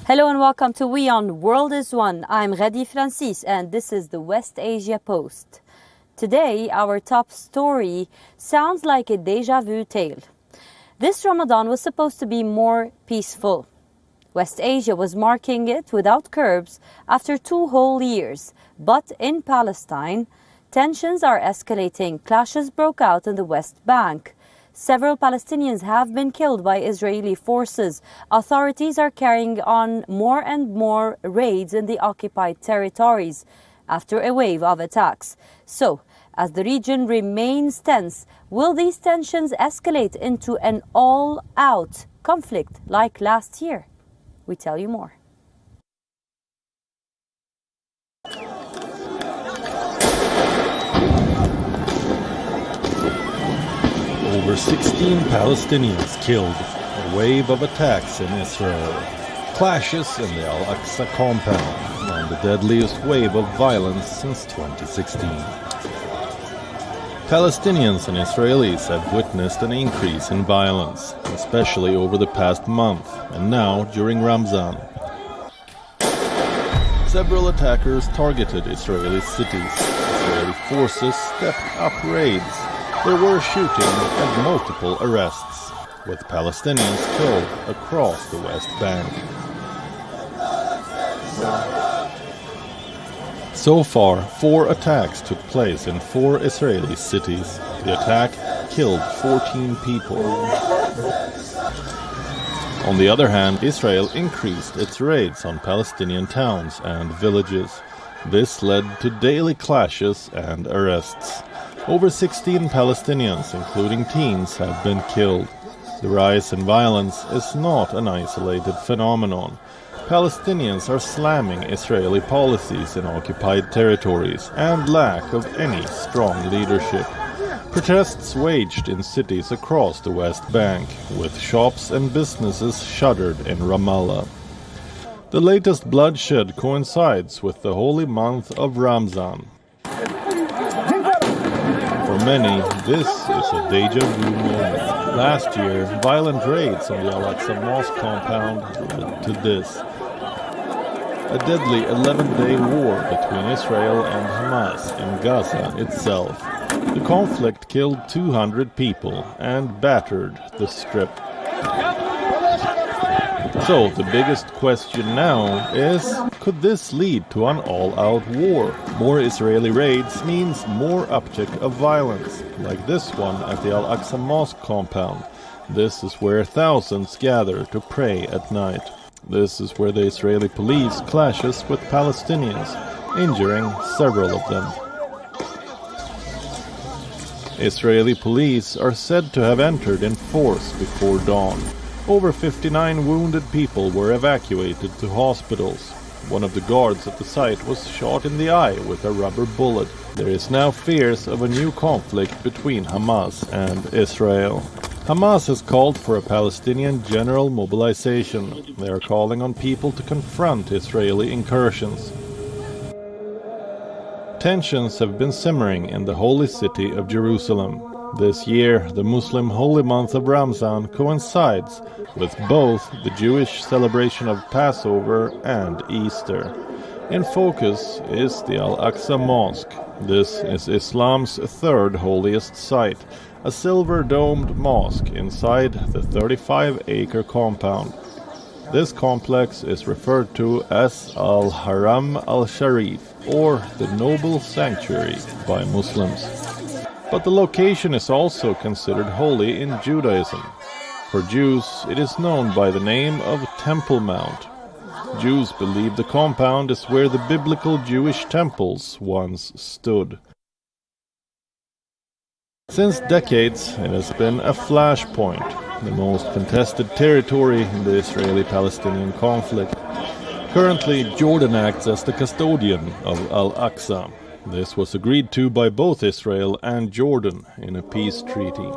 Hello and welcome to WION World is One. I'm Ghadi Francis and this is the West Asia Post. Today, our top story sounds like a déjà vu tale. This Ramadan was supposed to be more peaceful. West Asia was marking it without curbs after 2 whole years. But in Palestine, tensions are escalating. Clashes broke out in the West Bank. Several Palestinians have been killed by Israeli forces. Authorities are carrying on more and more raids in the occupied territories after a wave of attacks. So, as the region remains tense, will these tensions escalate into an all-out conflict like last year? We tell you more. Over 16 Palestinians killed, a wave of attacks in Israel, clashes in the Al-Aqsa compound, and the deadliest wave of violence since 2016. Palestinians and Israelis have witnessed an increase in violence, especially over the past month, and now during Ramadan. Several attackers targeted Israeli cities. Israeli forces stepped up raids. There were shooting and multiple arrests, with Palestinians killed across the West Bank. So far, 4 attacks took place in 4 Israeli cities. The attack killed 14 people. On the other hand, Israel increased its raids on Palestinian towns and villages. This led to daily clashes and arrests. Over 16 Palestinians, including teens, have been killed. The rise in violence is not an isolated phenomenon. Palestinians are slamming Israeli policies in occupied territories and lack of any strong leadership. Protests waged in cities across the West Bank, with shops and businesses shuttered in Ramallah. The latest bloodshed coincides with the holy month of Ramadan. For many, this is a déjà vu moment. Last year, violent raids on the Al-Aqsa mosque compound led to this. A deadly 11-day war between Israel and Hamas in Gaza itself. The conflict killed 200 people and battered the Strip. So, the biggest question now is, could this lead to an all-out war? More Israeli raids means more uptick of violence, like this one at the Al-Aqsa mosque compound. This is where thousands gather to pray at night. This is where the Israeli police clashes with Palestinians, injuring several of them. Israeli police are said to have entered in force before dawn. Over 59 wounded people were evacuated to hospitals. One of the guards at the site was shot in the eye with a rubber bullet. There is now fears of a new conflict between Hamas and Israel. Hamas has called for a Palestinian general mobilization. They are calling on people to confront Israeli incursions. Tensions have been simmering in the holy city of Jerusalem. This year, the Muslim holy month of Ramadan coincides with both the Jewish celebration of Passover and Easter. In focus is the Al-Aqsa Mosque. This is Islam's 3rd holiest site, a silver-domed mosque inside the 35-acre compound. This complex is referred to as Al-Haram al-Sharif, or the Noble Sanctuary, by Muslims. But the location is also considered holy in Judaism. For Jews, it is known by the name of Temple Mount. Jews believe the compound is where the biblical Jewish temples once stood. Since decades, it has been a flashpoint, the most contested territory in the Israeli-Palestinian conflict. Currently, Jordan acts as the custodian of Al-Aqsa. This was agreed to by both Israel and Jordan in a peace treaty.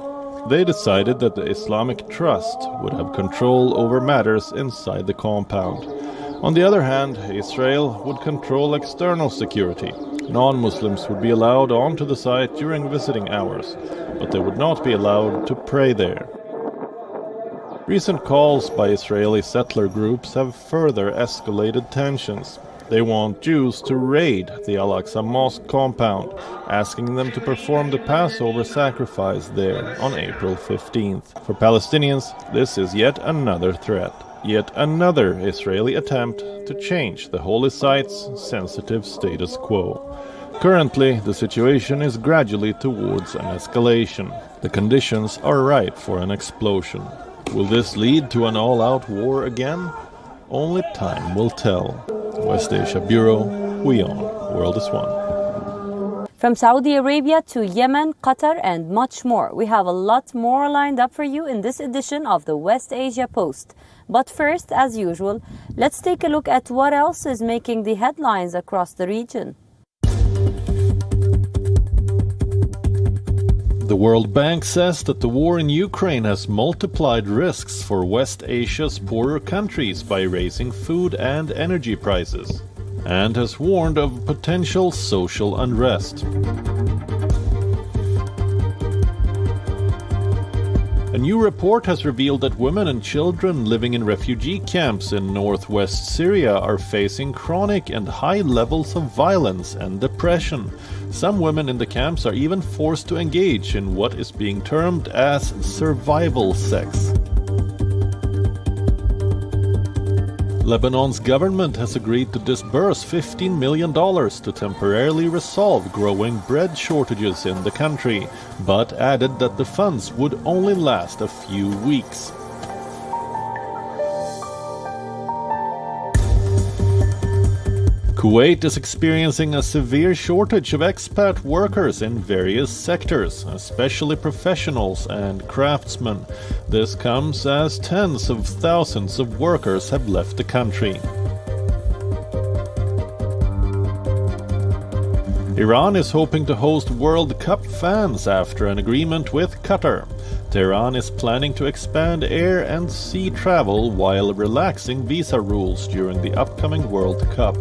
They decided that the Islamic Trust would have control over matters inside the compound. On the other hand, Israel would control external security. Non-Muslims would be allowed onto the site during visiting hours, but they would not be allowed to pray there. Recent calls by Israeli settler groups have further escalated tensions. They want Jews to raid the Al-Aqsa mosque compound, asking them to perform the Passover sacrifice there on April 15th. For Palestinians, this is yet another threat, yet another Israeli attempt to change the holy site's sensitive status quo. Currently, the situation is gradually towards an escalation. The conditions are ripe for an explosion. Will this lead to an all-out war again? Only time will tell. West Asia Bureau, WION World is One. From Saudi Arabia to Yemen, Qatar, and much more. We have a lot more lined up for you in this edition of the West Asia Post. But first, as usual, let's take a look at what else is making the headlines across the region. The World Bank says that the war in Ukraine has multiplied risks for West Asia's poorer countries by raising food and energy prices, and has warned of potential social unrest. A new report has revealed that women and children living in refugee camps in northwest Syria are facing chronic and high levels of violence and depression. Some women in the camps are even forced to engage in what is being termed as survival sex. Lebanon's government has agreed to disburse $15 million to temporarily resolve growing bread shortages in the country, but added that the funds would only last a few weeks. Kuwait is experiencing a severe shortage of expat workers in various sectors, especially professionals and craftsmen. This comes as tens of thousands of workers have left the country. Iran is hoping to host World Cup fans after an agreement with Qatar. Tehran is planning to expand air and sea travel while relaxing visa rules during the upcoming World Cup.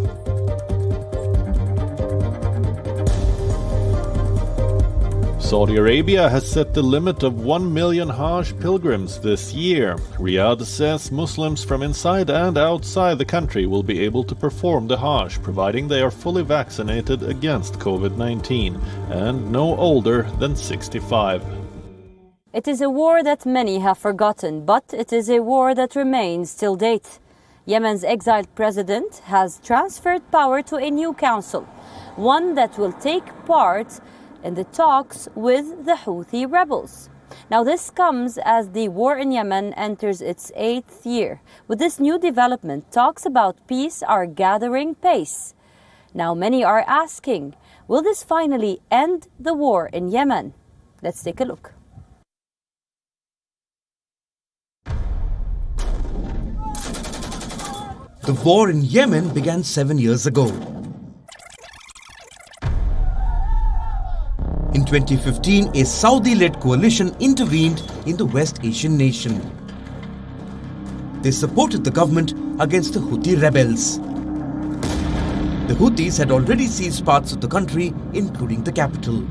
Saudi Arabia has set the limit of 1 million Hajj pilgrims this year. Riyadh says Muslims from inside and outside the country will be able to perform the Hajj, providing they are fully vaccinated against COVID-19 and no older than 65. It is a war that many have forgotten, but it is a war that remains till date. Yemen's exiled president has transferred power to a new council, one that will take part in the talks with the Houthi rebels. Now this comes as the war in Yemen enters its 8th year. With this new development, talks about peace are gathering pace. Now many are asking, will this finally end the war in Yemen? Let's take a look. The war in Yemen began 7 years ago. In 2015, a Saudi-led coalition intervened in the West Asian nation. They supported the government against the Houthi rebels. The Houthis had already seized parts of the country, including the capital.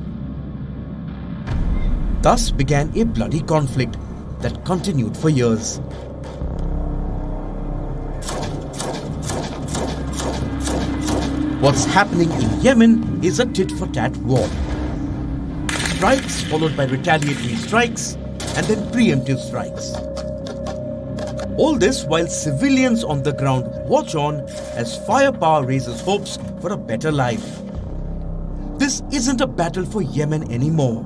Thus began a bloody conflict that continued for years. What's happening in Yemen is a tit-for-tat war. Strikes followed by retaliatory strikes and then preemptive strikes. All this while civilians on the ground watch on as firepower raises hopes for a better life. This isn't a battle for Yemen anymore.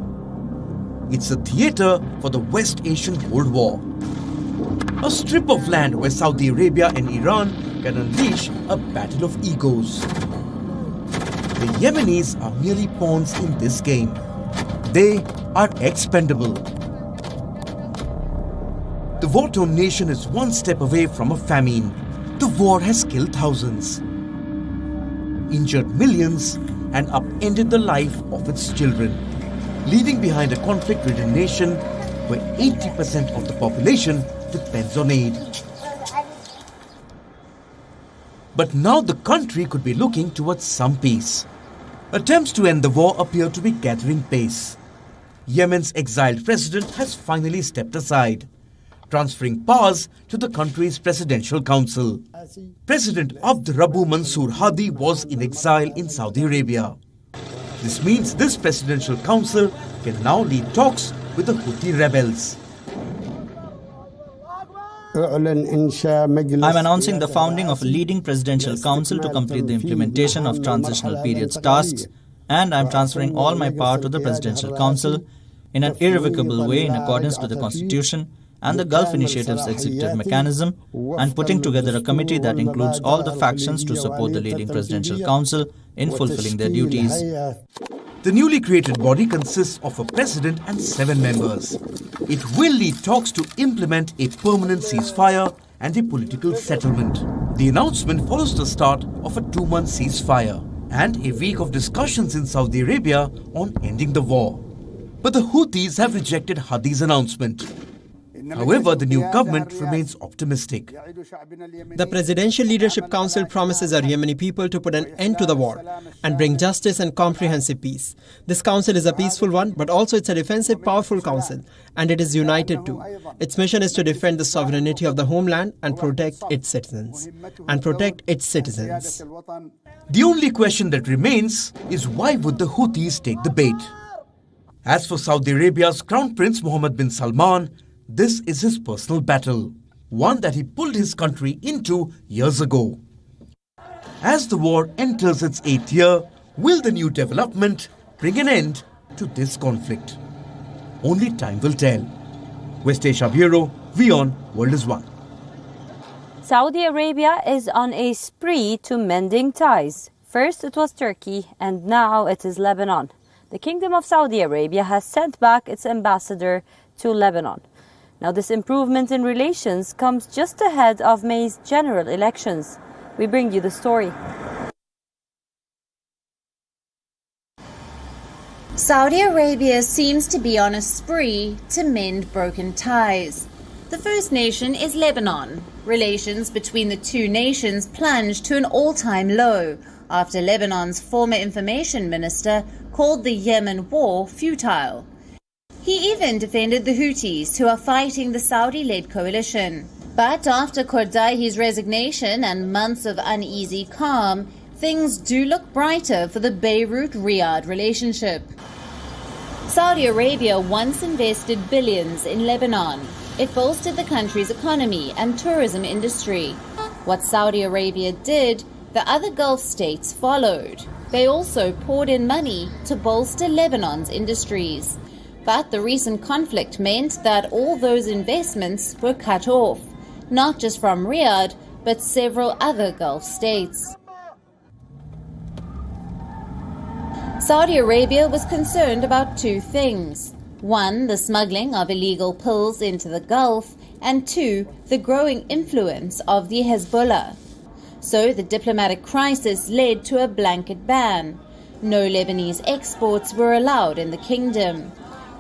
It's a theatre for the West Asian Cold War. A strip of land where Saudi Arabia and Iran can unleash a battle of egos. The Yemenis are merely pawns in this game. They are expendable. The war-torn nation is one step away from a famine. The war has killed thousands, injured millions, and upended the life of its children, leaving behind a conflict-ridden nation where 80% of the population depends on aid. But now the country could be looking towards some peace. Attempts to end the war appear to be gathering pace. Yemen's exiled president has finally stepped aside, transferring powers to the country's presidential council. President Abd Rabbu Mansour Hadi was in exile in Saudi Arabia. This means this presidential council can now lead talks with the Houthi rebels. I'm announcing the founding of a leading presidential council to complete the implementation of transitional period's tasks, and I'm transferring all my power to the presidential council in an irrevocable way in accordance to the constitution and the Gulf Initiative's executive mechanism, and putting together a committee that includes all the factions to support the leading presidential council in fulfilling their duties. The newly created body consists of a president and 7 members. It will lead talks to implement a permanent ceasefire and a political settlement. The announcement follows the start of a 2-month ceasefire and a week of discussions in Saudi Arabia on ending the war. But the Houthis have rejected Hadi's announcement. However, the new government remains optimistic. The Presidential Leadership Council promises our Yemeni people to put an end to the war and bring justice and comprehensive peace. This council is a peaceful one, but also it's a defensive, powerful council, and it is united too. Its mission is to defend the sovereignty of the homeland and protect its citizens. The only question that remains is why would the Houthis take the bait? As for Saudi Arabia's Crown Prince Mohammed bin Salman, this is his personal battle, one that he pulled his country into years ago. As the war enters its 8th year, will the new development bring an end to this conflict? Only time will tell. West Asia Bureau, WION World is One. Saudi Arabia is on a spree to mending ties. First it was Turkey and now it is Lebanon. The Kingdom of Saudi Arabia has sent back its ambassador to Lebanon. Now, this improvement in relations comes just ahead of May's general elections. We bring you the story. Saudi Arabia seems to be on a spree to mend broken ties. The first nation is Lebanon. Relations between the two nations plunged to an all-time low after Lebanon's former information minister called the Yemen war futile. He even defended the Houthis, who are fighting the Saudi-led coalition. But after Kordaihi's resignation and months of uneasy calm, things do look brighter for the Beirut-Riyadh relationship. Saudi Arabia once invested billions in Lebanon. It bolstered the country's economy and tourism industry. What Saudi Arabia did, the other Gulf states followed. They also poured in money to bolster Lebanon's industries. But the recent conflict meant that all those investments were cut off, not just from Riyadh, but several other Gulf states. Saudi Arabia was concerned about 2 things. 1, the smuggling of illegal pills into the Gulf, and 2, the growing influence of the Hezbollah. So the diplomatic crisis led to a blanket ban. No Lebanese exports were allowed in the kingdom.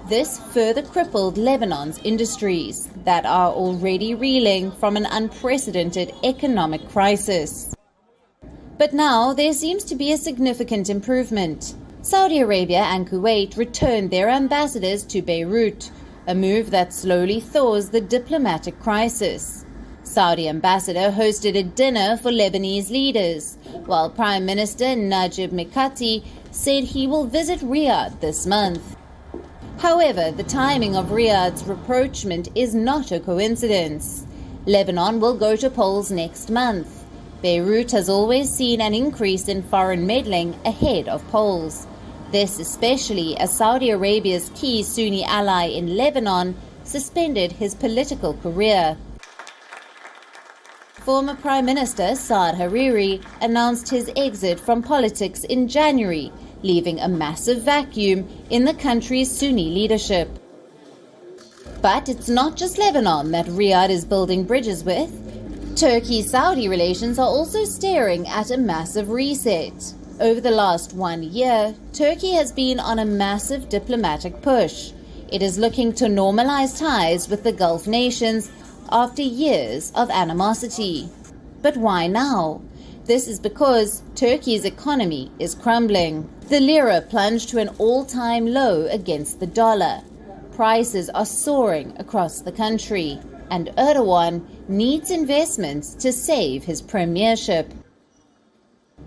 This further crippled Lebanon's industries that are already reeling from an unprecedented economic crisis. But now there seems to be a significant improvement. Saudi Arabia and Kuwait returned their ambassadors to Beirut, a move that slowly thaws the diplomatic crisis. Saudi ambassador hosted a dinner for Lebanese leaders, while Prime Minister Najib Mikati said he will visit Riyadh this month. However, the timing of Riyadh's rapprochement is not a coincidence. Lebanon will go to polls next month. Beirut has always seen an increase in foreign meddling ahead of polls. This especially as Saudi Arabia's key Sunni ally in Lebanon suspended his political career. Former Prime Minister Saad Hariri announced his exit from politics in January, leaving a massive vacuum in the country's Sunni leadership. But it's not just Lebanon that Riyadh is building bridges with. Turkey-Saudi relations are also staring at a massive reset. Over the last 1 year, Turkey has been on a massive diplomatic push. It is looking to normalize ties with the Gulf nations after years of animosity. But why now? This is because Turkey's economy is crumbling. The lira plunged to an all-time low against the dollar. Prices are soaring across the country. and Erdogan needs investments to save his premiership.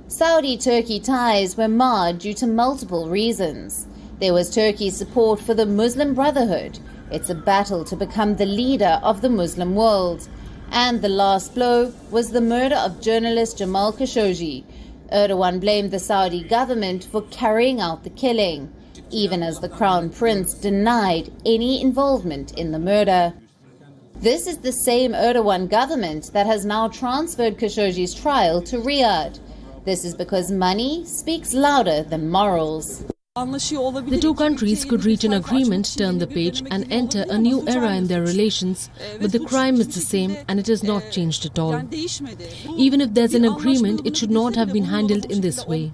Saudi-Turkey ties were marred due to multiple reasons. There was Turkey's support for the Muslim Brotherhood. It's a battle to become the leader of the Muslim world. And the last blow was the murder of journalist Jamal Khashoggi. Erdogan blamed the Saudi government for carrying out the killing, even as the Crown Prince denied any involvement in the murder. This is the same Erdogan government that has now transferred Khashoggi's trial to Riyadh. This is because money speaks louder than morals. The two countries could reach an agreement, turn the page and enter a new era in their relations, but the crime is the same and it has not changed at all. Even if there's an agreement, it should not have been handled in this way.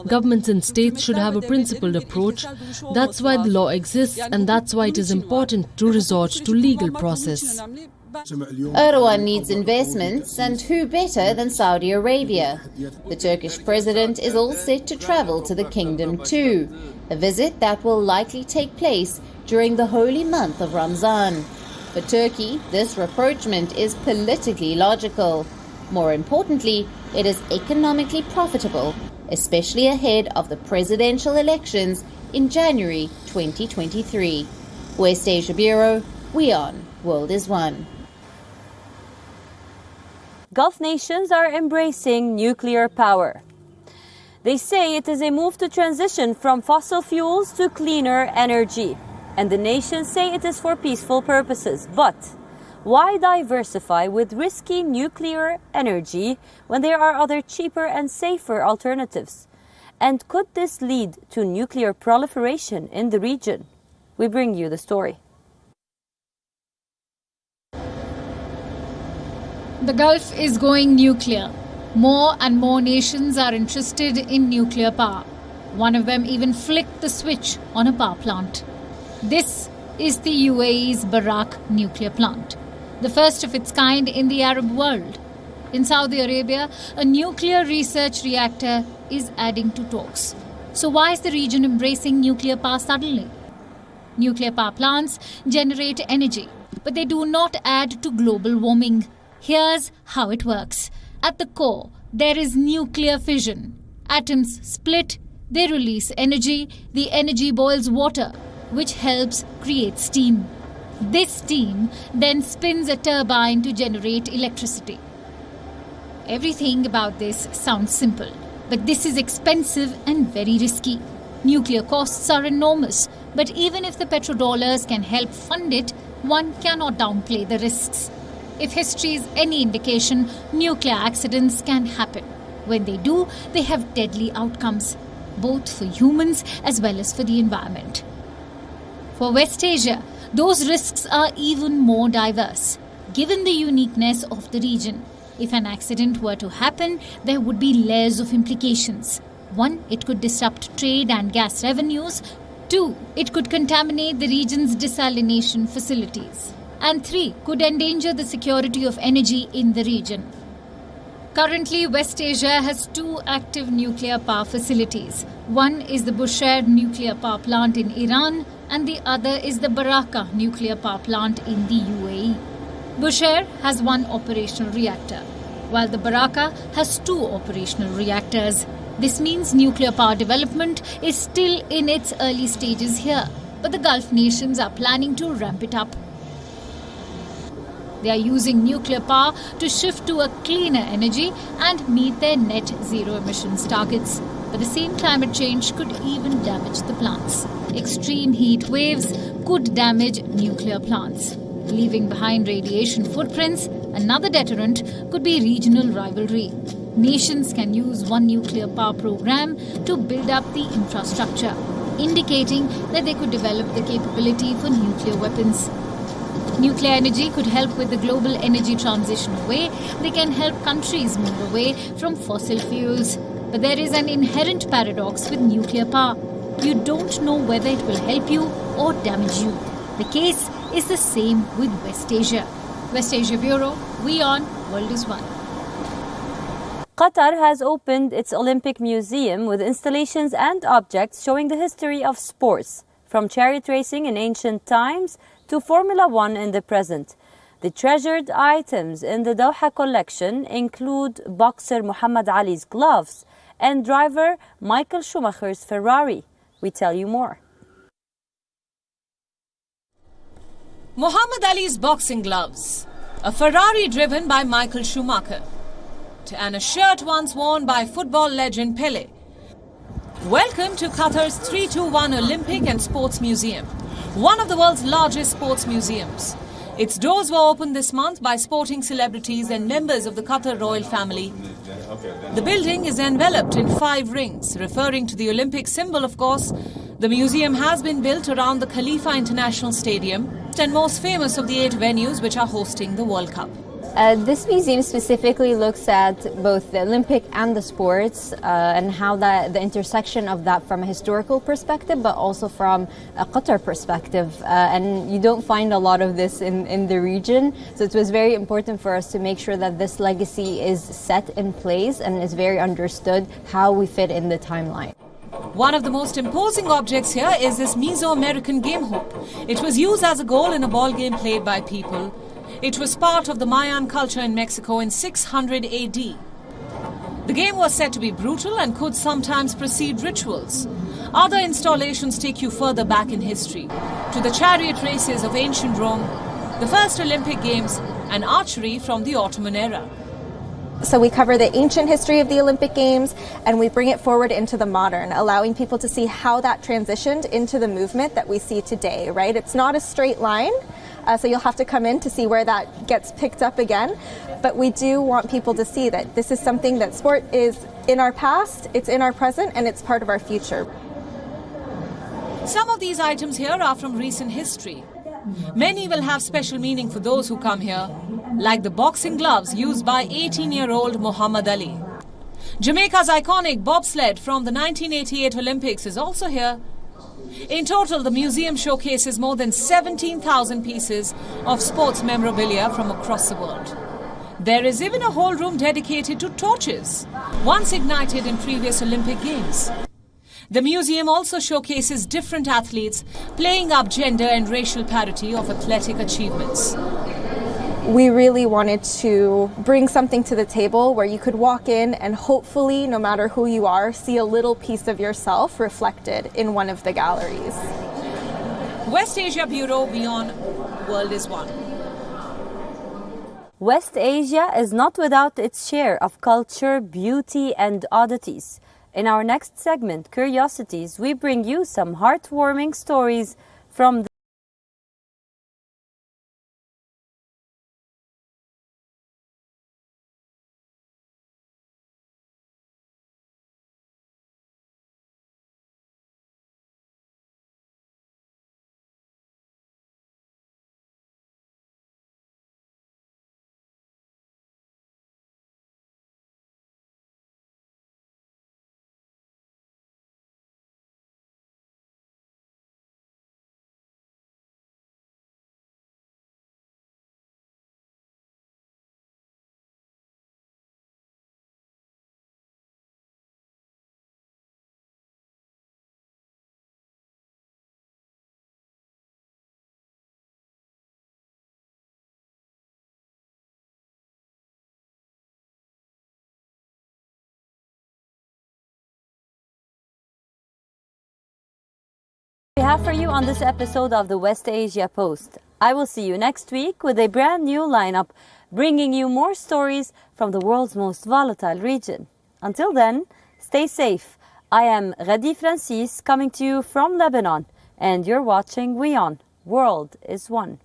Governments and states should have a principled approach. That's why the law exists and that's why it is important to resort to legal process. Erdogan needs investments, and who better than Saudi Arabia? The Turkish president is all set to travel to the kingdom too, a visit that will likely take place during the holy month of Ramzan. For Turkey, this rapprochement is politically logical. More importantly, it is economically profitable, especially ahead of the presidential elections in January 2023. West Asia Bureau, WION World is One. Gulf nations are embracing nuclear power. They say it is a move to transition from fossil fuels to cleaner energy. And the nations say it is for peaceful purposes. But why diversify with risky nuclear energy when there are other cheaper and safer alternatives? And could this lead to nuclear proliferation in the region? We bring you the story. The Gulf is going nuclear. More and more nations are interested in nuclear power. One of them even flicked the switch on a power plant. This is the UAE's Barak nuclear plant, the first of its kind in the Arab world. In Saudi Arabia, a nuclear research reactor is adding to talks. So why is the region embracing nuclear power suddenly? Nuclear power plants generate energy, but they do not add to global warming. Here's how it works. At the core, there is nuclear fission. Atoms split, they release energy. The energy boils water, which helps create steam. This steam then spins a turbine to generate electricity. Everything about this sounds simple, but this is expensive and very risky. Nuclear costs are enormous, but even if the petrodollars can help fund it, one cannot downplay the risks. If history is any indication, nuclear accidents can happen. When they do, they have deadly outcomes, both for humans as well as for the environment. For West Asia, those risks are even more diverse. Given the uniqueness of the region, if an accident were to happen, there would be layers of implications. 1, it could disrupt trade and gas revenues. 2, it could contaminate the region's desalination facilities. And 3, could endanger the security of energy in the region. Currently, West Asia has 2 active nuclear power facilities. One is the Bushehr nuclear power plant in Iran, and the other is the Barakah nuclear power plant in the UAE. Bushehr has 1 operational reactor, while the Barakah has 2 operational reactors. This means nuclear power development is still in its early stages here, but the Gulf nations are planning to ramp it up. They are using nuclear power to shift to a cleaner energy and meet their net zero emissions targets. But the same climate change could even damage the plants. Extreme heat waves could damage nuclear plants, leaving behind radiation footprints. Another deterrent could be regional rivalry. Nations can use one nuclear power program to build up the infrastructure, indicating that they could develop the capability for nuclear weapons. Nuclear energy could help with the global energy transition away. They can help countries move away from fossil fuels. But there is an inherent paradox with nuclear power. You don't know whether it will help you or damage you. The case is the same with West Asia. West Asia Bureau, WION World is One. Qatar has opened its Olympic Museum with installations and objects showing the history of sports, from chariot racing in ancient times to Formula One in the present. The treasured items in the Doha collection include boxer Muhammad Ali's gloves and driver Michael Schumacher's Ferrari. We tell you more. Muhammad Ali's boxing gloves, a Ferrari driven by Michael Schumacher, and a shirt once worn by football legend Pelé. Welcome to Qatar's 321 Olympic and Sports Museum, one of the world's largest sports museums. Its doors were opened this month by sporting celebrities and members of the Qatar royal family. The building is enveloped in 5 rings, referring to the Olympic symbol, of course. The museum has been built around the Khalifa International Stadium, and most famous of the 8 venues which are hosting the World Cup. This museum specifically looks at both the Olympic and the sports and how the intersection of that from a historical perspective, but also from a Qatar perspective. And you don't find a lot of this in the region. So it was very important for us to make sure that this legacy is set in place and is very understood how we fit in the timeline. One of the most imposing objects here is this Mesoamerican game hoop. It was used as a goal in a ball game played by people. It was part of the Mayan culture in Mexico in 600 AD. The game was said to be brutal and could sometimes precede rituals. Other installations take you further back in history, to the chariot races of ancient Rome, the first Olympic Games, and archery from the Ottoman era. So we cover the ancient history of the Olympic Games and we bring it forward into the modern, allowing people to see how that transitioned into the movement that we see today, right? It's not a straight line, so you'll have to come in to see where that gets picked up again. But we do want people to see that this is something that sport is in our past, it's in our present, and it's part of our future. Some of these items here are from recent history. Many will have special meaning for those who come here, like the boxing gloves used by 18-year-old Muhammad Ali. Jamaica's iconic bobsled from the 1988 Olympics is also here. In total, the museum showcases more than 17,000 pieces of sports memorabilia from across the world. There is even a whole room dedicated to torches, once ignited in previous Olympic Games. The museum also showcases different athletes playing up gender and racial parity of athletic achievements. We really wanted to bring something to the table where you could walk in and hopefully, no matter who you are, see a little piece of yourself reflected in one of the galleries. West Asia Bureau, WION World is One. West Asia is not without its share of culture, beauty, and oddities. In our next segment, Curiosities, we bring you some heartwarming stories from the we have for you on this episode of the West Asia Post. I will see you next week with a brand new lineup, bringing you more stories from the world's most volatile region. Until then, stay safe. I am Ghadi Francis, coming to you from Lebanon, and you're watching WION World is One.